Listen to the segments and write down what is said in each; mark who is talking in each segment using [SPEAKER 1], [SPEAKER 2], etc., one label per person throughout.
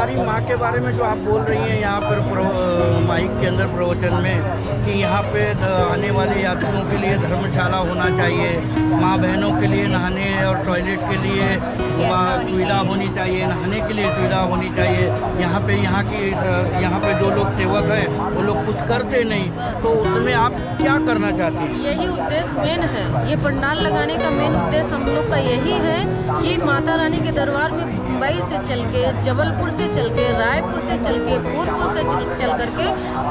[SPEAKER 1] हमारी माँ के बारे में जो आप बोल रही हैं यहाँ पर माइक के अंदर प्रवचन में कि यहाँ पे आने वाले यात्रियों के लिए धर्मशाला होना चाहिए, माँ बहनों के लिए नहाने और टॉयलेट के लिए सुविधा होनी चाहिए, नहाने के लिए सुविधा होनी चाहिए। यहाँ पे जो लोग सेवक हैं वो लोग कुछ करते नहीं, तो उसमें आप क्या करना चाहती हैं?
[SPEAKER 2] यही उद्देश्य मेन है, ये पंडाल लगाने का मेन उद्देश्य हम लोग का यही है कि माता रानी के दरबार में मुंबई से चल के, जबलपुर से चल के, रायपुर से चल के, भोजपुर से चल करके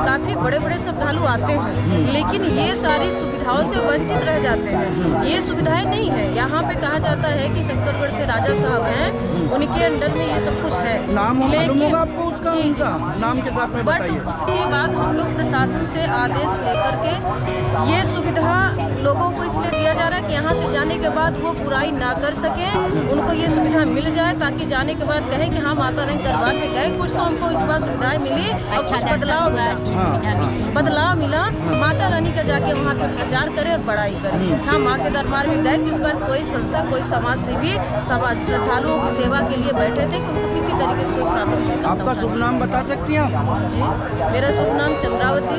[SPEAKER 2] काफ़ी बड़े बड़े श्रद्धालु आते हैं, लेकिन ये सारी सुविधाओं से वंचित रह जाते हैं। ये सुविधाएं नहीं है। यहाँ पे कहा जाता है कि शंकरगढ़ से राजा साहब हैं, उनके अंडर में ये सब कुछ है।
[SPEAKER 1] नाम मालूम होगा आपको उसका?
[SPEAKER 2] जी,
[SPEAKER 1] उनका नाम के साथ में बताइए।
[SPEAKER 2] उसके बाद हम लोग प्रशासन से आदेश लेकर के ये सुविधा लोगों को इसलिए दिया जा रहा है कि यहाँ से जाने के बाद वो बुराई ना कर सके, उनको ये सुविधा मिल जाए, ताकि जाने के बाद कहें कि हाँ माता रानी दरबार में गए, कुछ तो हमको इस बार सुविधाएं मिली और कुछ बदलाव मिला। माता रानी का जाके वहाँ पे प्रचार करे और बड़ाई करे। हाँ माँ के दरबार में गए, किस बार कोई संस्था, कोई समाज सेवी श्रद्धालुओं की सेवा के लिए बैठे थे कि उनको किसी तरीके से कोई प्रॉब्लम नहीं।
[SPEAKER 1] आपका शुभ नाम बता सकती हैं आप?
[SPEAKER 2] जी, मेरा शुभ नाम चंद्रावती।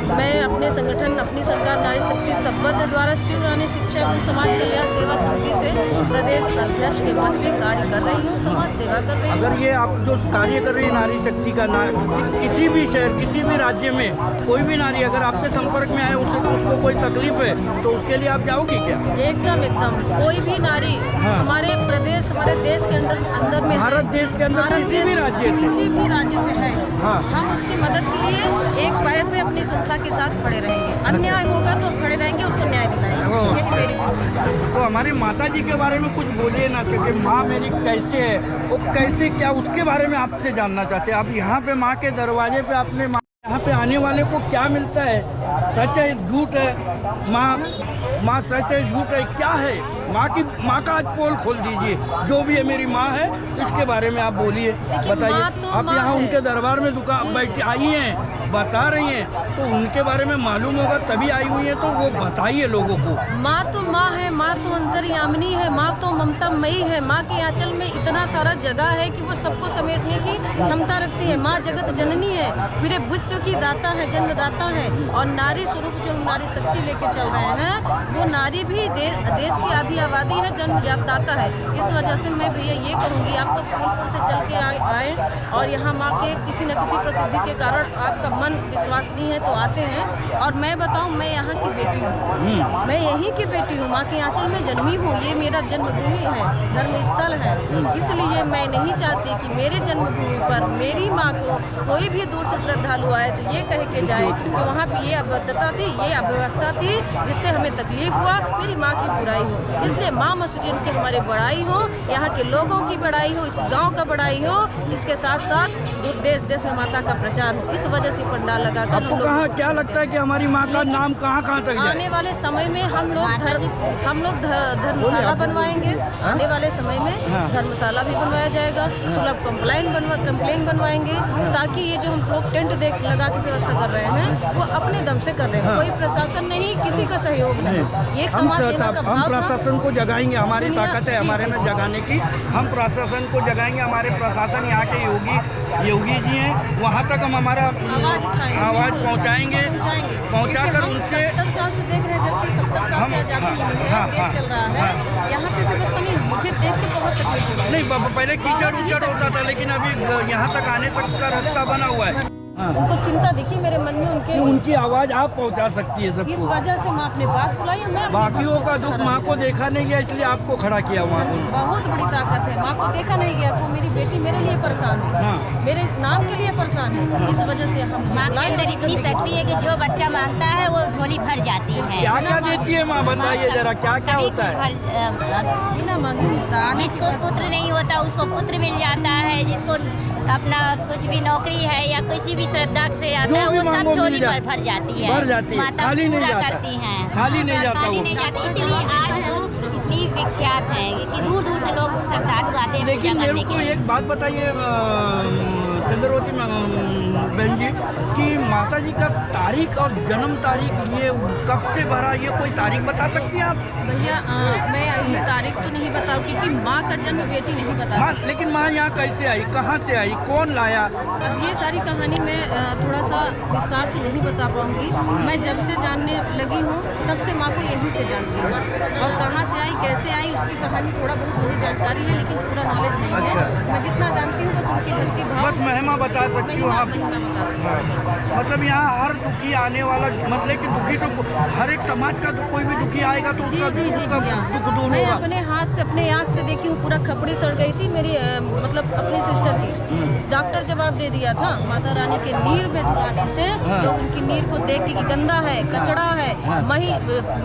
[SPEAKER 2] मैं अपने संगठन अपनी सरकार नारी शक्ति संबद्ध द्वारा शिव रानी शिक्षा एवं समाज कल्याण सेवा समिति से प्रदेश अध्यक्ष के पद पे कार्य कर रही हूँ, समाज सेवा कर रही हूँ।
[SPEAKER 1] अगर ये आप जो कार्य कर रही है नारी शक्ति का किसी भी शहर, किसी भी राज्य में कोई भी नारी अगर आपके संपर्क में आए, उसको कोई तकलीफ है तो उसके लिए आप जाओगी क्या?
[SPEAKER 2] एकदम कोई भी नारी हमारे प्रदेश, हमारे देश के अंदर में,
[SPEAKER 1] भारत देश के अंदर किसी भी राज्य
[SPEAKER 2] से है, हम उसकी मदद के लिए एक पैर पे अपनी संस्था के साथ खड़े रहेंगे। अन्याय होगा तो खड़े रहेंगे, उसको न्याय दिलाएंगे। यही मेरी
[SPEAKER 1] तो हमारी माता जी के बारे में कुछ बोलिए ना, क्योंकि माँ मेरी कैसे है, वो कैसे क्या, उसके बारे में आपसे जानना चाहते हैं। आप यहाँ पे माँ के दरवाजे पे आपने यहाँ पे आने वाले को क्या मिलता है? सच है झूठ है? माँ सच है झूठ है, क्या है? माँ का आज पोल खोल दीजिए, जो भी है मेरी माँ है, इसके बारे में आप बोलिए, बताइए। आप यहाँ उनके दरबार में बैठी आई हैं, बता रही हैं, तो उनके बारे में मालूम होगा तभी आई हुई है, तो वो बताइए लोगों को।
[SPEAKER 2] माँ तो माँ है, माँ तो अंतर्यामिनी है, माँ तो ममतामयी है। माँ के आंचल में इतना सारा जगह है कि वो सबको समेटने की क्षमता रखती है। माँ जगत जननी है, पूरे विश्व की दाता है, जन्मदाता है। और नारी स्वरूप जो हम नारी शक्ति लेके चल रहे हैं, वो नारी भी देश की आधी आबादी है, जन्मदाता है। इस वजह से मैं भैया ये कहूँगी, आप तो फूलपुर से चल के आए और यहाँ माँ के किसी न किसी प्रसिद्धि के कारण आपका मन विश्वास नहीं है तो आते हैं। और मैं बताऊं, मैं यहाँ की बेटी हूँ, मैं यहीं की बेटी हूँ, माँ के आंचल में जन्मी हूँ। ये मेरा जन्मभूमि है, धर्म स्थल है। इसलिए मैं नहीं चाहती कि मेरे जन्मभूमि पर मेरी माँ को कोई भी दूर से श्रद्धालु आए तो ये कह के जाए कि वहाँ पे ये अभद्रता थी, ये अव्यवस्था थी, जिससे हमें तकलीफ हुआ, मेरी माँ की बुराई हो। इसलिए माँ मसूरी उनकी हमारी बड़ाई हो, यहाँ के लोगों की बड़ाई हो, इस गाँव का बड़ाई हो, इसके साथ साथ देश देश में माता का प्रचार हो। इस वजह से पंडाल लगाकर
[SPEAKER 1] आपको कहाँ क्या लगता है कि हमारी माँ का नाम कहाँ तक जाए?
[SPEAKER 2] आने वाले समय में हम लोग धर्मशाला बनवाएंगे। आने वाले समय में धर्मशाला भी बनवाया जाएगा, सुलभ कंप्लेन बनवाएंगे, ताकि ये जो हम लोग टेंट लगा के व्यवस्था कर रहे हैं वो अपने दम से कर रहे हैं। कोई प्रशासन नहीं, किसी का सहयोग नहीं। ये एक समाज सेवा का भाव था।
[SPEAKER 1] हम प्रशासन को जगाएंगे, हमारी ताकत है हमारे में जगाने की। हम प्रशासन को जगाएंगे, हमारे प्रशासन यहाँ के योगी जी हैं, वहाँ तक हम हमारा आवाज़ पहुँचाएंगे, पहुँचाकर उनसे
[SPEAKER 2] 70 साल से देख रहे हैं, जब से 70 साल से आज़ादी मिली है, देश चल रहा है, यहाँ पे व्यवस्था नहीं। मुझे देख के बहुत तकलीफ हुई।
[SPEAKER 1] नहीं, पहले कीचड़ होता था, लेकिन अभी यहाँ तक आने तक का रास्ता बना हुआ है।
[SPEAKER 2] उनको चिंता दिखी मेरे मन में,
[SPEAKER 1] उनकी आवाज़ आप पहुंचा सकती है सबको।
[SPEAKER 2] इस वजह से माँ अपने पास बुलाई, मैं
[SPEAKER 1] बाकियों का दुख माँ को देखा नहीं गया, इसलिए आपको खड़ा किया वहाँ।
[SPEAKER 2] बहुत बड़ी ताकत है, माँ को देखा नहीं गया तो मेरी बेटी मेरे लिए परेशान है, मेरे नाम के लिए परेशान है। इस वजह से हम
[SPEAKER 3] माँ के अंदर इतनी शक्ति है कि जो बच्चा मांगता है वो झोली भर जाती है।
[SPEAKER 1] क्या क्या देती है माँ, बताइए जरा, क्या क्या होता है?
[SPEAKER 2] बिना मांगे मिलता है।
[SPEAKER 3] जिसको पुत्र नहीं होता उसको पुत्र मिल जाता है, जिसको अपना कुछ भी नौकरी है या किसी भी श्रद्धा से आता है वो सब झोली पर भर जाती है। माता पूरा करती हैं,
[SPEAKER 1] खाली नहीं जाता।
[SPEAKER 3] इसलिए आज वो इतनी विख्यात है कि दूर दूर से लोग श्रद्धालु आते हैं पूजा करने के लिए।
[SPEAKER 1] एक बात बताइए, चंद्रवती बहन जी कि माता जी का तारीख और जन्म तारीख ये कब से भरा, ये कोई तारीख बता सकती हैं आप?
[SPEAKER 2] भैया मैं ये तारीख तो नहीं बताऊँ क्योंकि माँ का जन्म बेटी नहीं बता
[SPEAKER 1] माँ, लेकिन माँ यहाँ कैसे आई, कहाँ से आई, कौन लाया?
[SPEAKER 2] अब ये सारी कहानी मैं थोड़ा सा विस्तार से नहीं बता पाऊँगी। मैं जब से जानने लगी हूँ तब से माँ को यहीं से जानती हूँ, और कहाँ से आई कैसे आई उसकी कहानी थोड़ा बहुत मुझे जानकारी है, लेकिन पूरा नॉलेज नहीं है।
[SPEAKER 1] अच्छा।
[SPEAKER 2] मैं जितना जानती हूँ बस उनकी भक्ति भाव
[SPEAKER 1] बस महिमा बता सकती हूँ आप?
[SPEAKER 2] महिमा बता सकती हूँ।
[SPEAKER 1] हाँ। मतलब यहाँ हर दुखी आने वाला, मतलब कि दुखी तो हर एक समाज का, तो कोई भी दुखी आएगा तो उसका
[SPEAKER 2] जी
[SPEAKER 1] उसका
[SPEAKER 2] भैया।
[SPEAKER 1] दुख दूर
[SPEAKER 2] मैं
[SPEAKER 1] होगा।
[SPEAKER 2] अपने हाथ से अपने आँख से देखी हूँ, पूरा खपड़ी सड़ गई थी मेरी मतलब अपनी सिस्टर की। डॉक्टर जवाब दे दिया था माता रानी के नीर में धुलाने से
[SPEAKER 1] हाँ।
[SPEAKER 2] लोग उनकी नीर को देख के कि गंदा है, कचड़ा है,
[SPEAKER 1] हाँ।
[SPEAKER 2] मही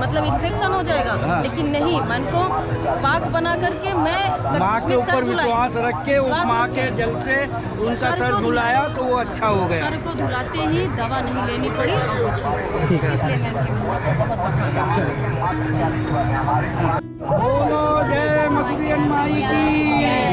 [SPEAKER 2] मतलब इन्फेक्शन हो जाएगा,
[SPEAKER 1] हाँ।
[SPEAKER 2] लेकिन नहीं, मन को पाक बना करके मैं
[SPEAKER 1] माँ के
[SPEAKER 2] मैं सर
[SPEAKER 1] ऊपर
[SPEAKER 2] धुलाई।
[SPEAKER 1] विश्वास रख के उस
[SPEAKER 2] विश्वास
[SPEAKER 1] माँ
[SPEAKER 2] रख
[SPEAKER 1] के जल से उनका
[SPEAKER 2] सर
[SPEAKER 1] सर
[SPEAKER 2] को
[SPEAKER 1] धुलाया तो वो अच्छा हो गया।
[SPEAKER 2] सर को धुलाते ही दवा नहीं लेनी पड़ी और वो ठीक हो गया। इसलिए मैं उनकी महिमा को बहुत
[SPEAKER 1] बोलो जय मथुरियन माई की।